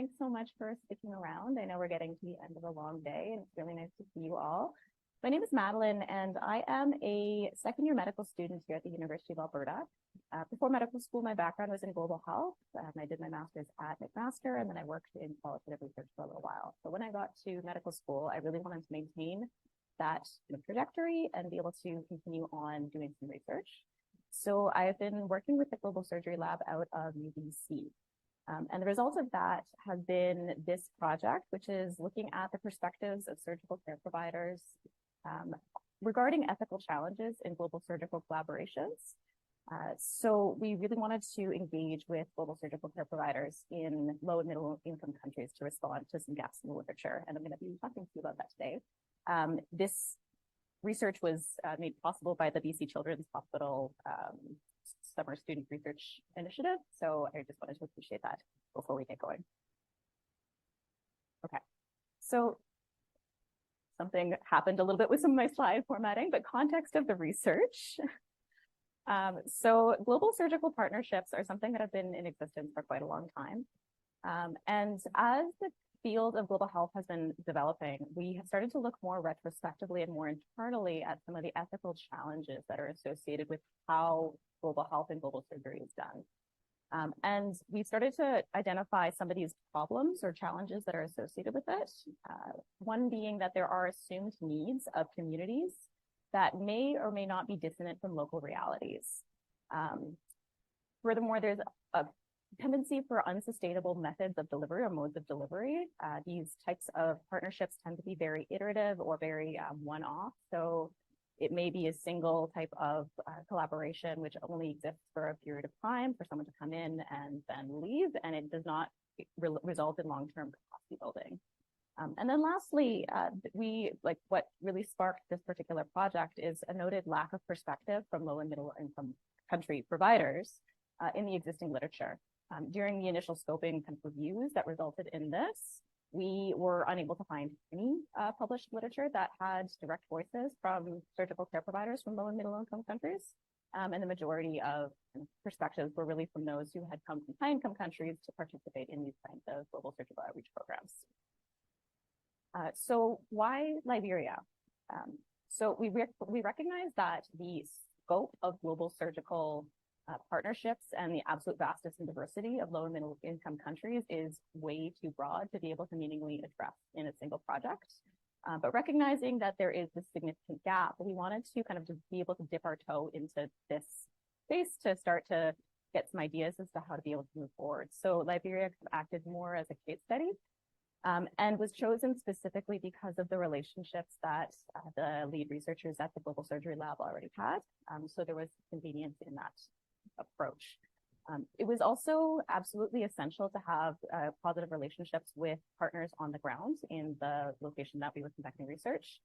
Thanks so much for sticking around. I know we're getting to the end of a long day, and it's really nice to see you all. My name is Madeline, and I am a second-year medical student here at the University of Alberta. Before medical school, my background was in global health. I did my master's at McMaster, and then I worked in qualitative research for a little while. So when I got to medical school, I really wanted to maintain that trajectory and be able to continue on doing some research. So I've been working with the Global Surgery Lab out of UBC. And the result of that has been this project, which is looking at the perspectives of surgical care providers regarding ethical challenges in global surgical collaborations. So we really wanted to engage with global surgical care providers in low and middle income countries to respond to some gaps in the literature. And I'm going to be talking to you about that today. This research was made possible by the BC Children's Hospital Summer Student Research Initiative. So I just wanted to appreciate that before we get going. Okay, so something happened a little bit with some of my slide formatting, but context of the research. So global surgical partnerships are something that have been in existence for quite a long time. And as the field of global health has been developing, we have started to look more retrospectively and more internally at some of the ethical challenges that are associated with how global health and global surgery is done. And we started to identify some of these problems or challenges that are associated with it. One being that there are assumed needs of communities that may or may not be dissonant from local realities. Furthermore, there's a tendency for unsustainable methods of delivery or modes of delivery. These types of partnerships tend to be very iterative or very one-off. So it may be a single type of collaboration which only exists for a period of time for someone to come in and then leave, and it does not result in long-term capacity building. And then lastly, what really sparked this particular project is a noted lack of perspective from low and middle income country providers in the existing literature. During the initial scoping kind of reviews that resulted in this, we were unable to find any published literature that had direct voices from surgical care providers from low and middle income countries. And the majority of perspectives were really from those who had come from high income countries to participate in these kinds of global surgical outreach programs. So why Liberia? So we recognize that the scope of global surgical partnerships and the absolute vastness and diversity of low and middle income countries is way too broad to be able to meaningfully address in a single project. But recognizing that there is this significant gap, we wanted to kind of just be able to dip our toe into this space to start to get some ideas as to how to be able to move forward. So Liberia acted more as a case study and was chosen specifically because of the relationships that the lead researchers at the Global Surgery Lab already had. So there was convenience in that approach. It was also absolutely essential to have positive relationships with partners on the ground in the location that we were conducting research,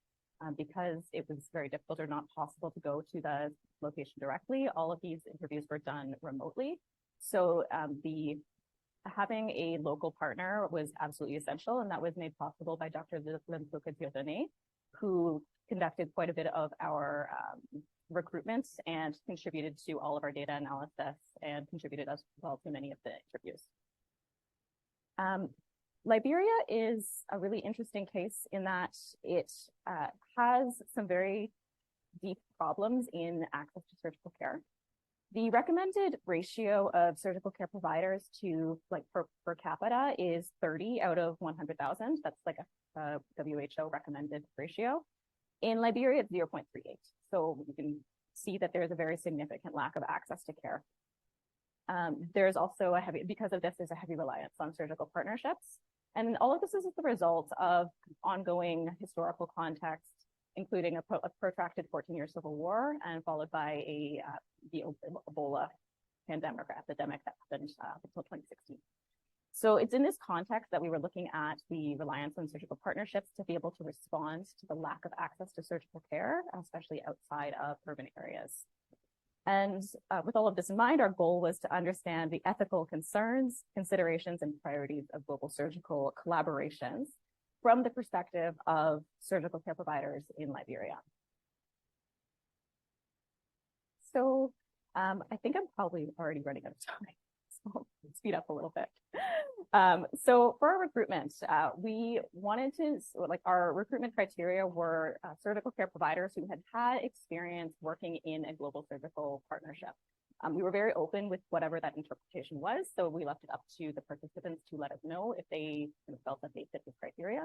because it was very difficult or not possible to go to the location directly. All of these interviews were done remotely. So having a local partner was absolutely essential, and that was made possible by Dr. Limpuka Diodone, who conducted quite a bit of our recruitment and contributed to all of our data analysis and contributed as well to many of the interviews. Liberia is a really interesting case in that it has some very deep problems in access to surgical care. The recommended ratio of surgical care providers to per capita is 30 out of 100,000. That's like a WHO recommended ratio. In Liberia, it's 0.38. So you can see that there's a very significant lack of access to care. There's also because of this, there's a heavy reliance on surgical partnerships. And all of this is the result of ongoing historical context, including a protracted 14-year civil war and followed by the Ebola pandemic or epidemic that happened until 2016. So it's in this context that we were looking at the reliance on surgical partnerships to be able to respond to the lack of access to surgical care, especially outside of urban areas. And with all of this in mind, our goal was to understand the ethical concerns, considerations, and priorities of global surgical collaborations from the perspective of surgical care providers in Liberia. So I think I'm probably already running out of time. I'll speed up a little bit. So for our recruitment, we wanted to, our recruitment criteria were surgical care providers who had experience working in a global surgical partnership. We were very open with whatever that interpretation was, so we left it up to the participants to let us know if they felt that they fit this criteria.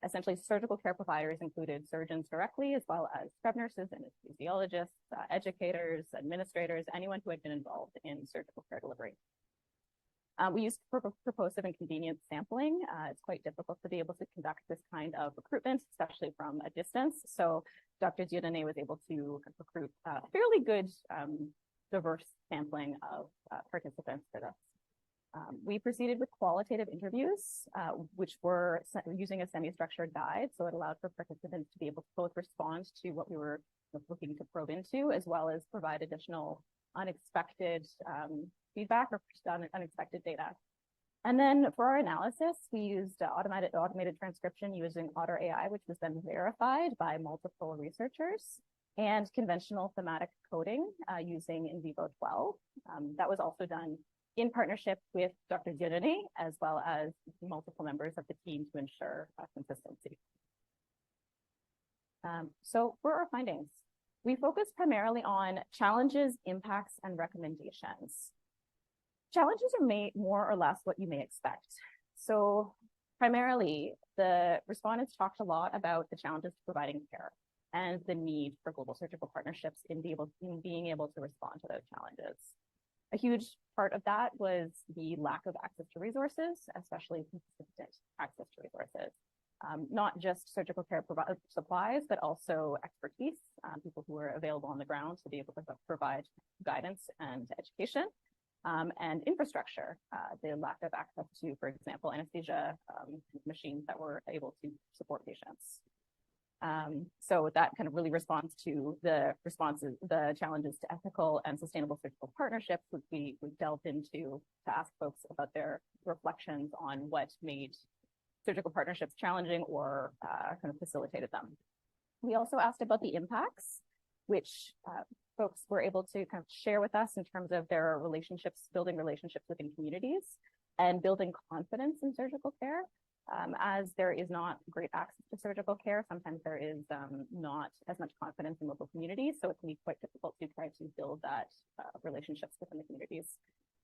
Essentially, surgical care providers included surgeons directly, as well as scrub nurses and anesthesiologists, educators, administrators, anyone who had been involved in surgical care delivery. We used purposive and convenient sampling. It's quite difficult to be able to conduct this kind of recruitment, especially from a distance. So Dr. Dieudonné was able to recruit fairly good, diverse sampling of participants for this. We proceeded with qualitative interviews, which were using a semi-structured guide. So it allowed for participants to be able to both respond to what we were looking to probe into, as well as provide additional unexpected feedback or unexpected data. And then for our analysis, we used automated transcription using Otter AI, which was then verified by multiple researchers, and conventional thematic coding using NVivo12. That was also done in partnership with Dr. Dieudonné, as well as multiple members of the team to ensure consistency. So for our findings, we focused primarily on challenges, impacts, and recommendations. Challenges are more or less what you may expect. So primarily, the respondents talked a lot about the challenges to providing care and the need for global surgical partnerships in being able to respond to those challenges. A huge part of that was the lack of access to resources, especially consistent access to resources. Not just surgical care supplies, but also expertise, people who are available on the ground to be able to provide guidance and education, and infrastructure, the lack of access to, for example, anesthesia machines that were able to support patients. So that kind of really responds to the challenges to ethical and sustainable surgical partnerships, which we delved into to ask folks about their reflections on what made surgical partnerships challenging or kind of facilitated them. We also asked about the impacts, which folks were able to kind of share with us in terms of their relationships, building relationships within communities and building confidence in surgical care. As there is not great access to surgical care, sometimes there is not as much confidence in local communities, so it can be quite difficult to try to build that relationships within the communities.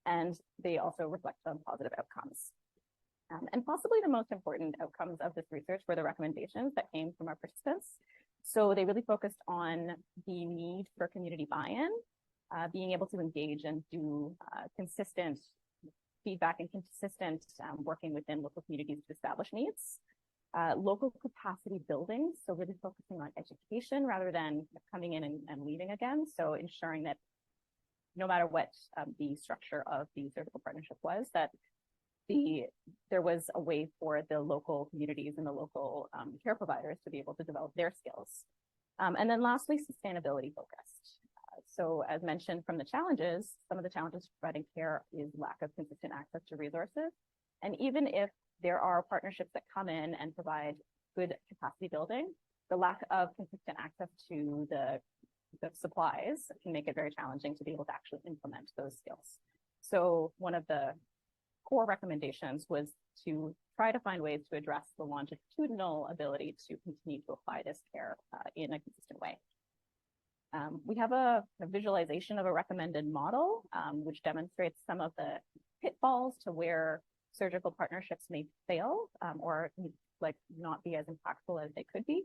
And they also reflect on positive outcomes. And possibly the most important outcomes of this research were the recommendations that came from our participants. So they really focused on the need for community buy-in, being able to engage and do consistent feedback and consistent working within local communities to establish needs, local capacity building, so really focusing on education rather than coming in and leaving again. So ensuring that no matter what the structure of the surgical partnership was, that there was a way for the local communities and the local care providers to be able to develop their skills. And then lastly, sustainability focused. So as mentioned from the challenges, some of the challenges to providing care is lack of consistent access to resources. And even if there are partnerships that come in and provide good capacity building, the lack of consistent access to the supplies can make it very challenging to be able to actually implement those skills. So one of the core recommendations was to try to find ways to address the longitudinal ability to continue to apply this care in a consistent way. We have a visualization of a recommended model, which demonstrates some of the pitfalls to where surgical partnerships may fail or not be as impactful as they could be,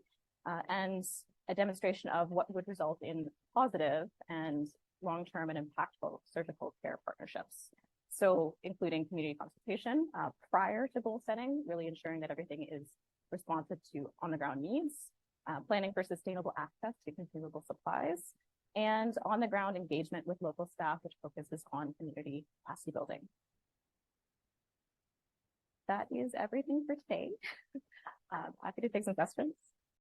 and a demonstration of what would result in positive and long-term and impactful surgical care partnerships. So including community consultation prior to goal setting, really ensuring that everything is responsive to on-the-ground needs, planning for sustainable access to consumable supplies, and on-the-ground engagement with local staff, which focuses on community capacity building. That is everything for today. Happy to take some questions.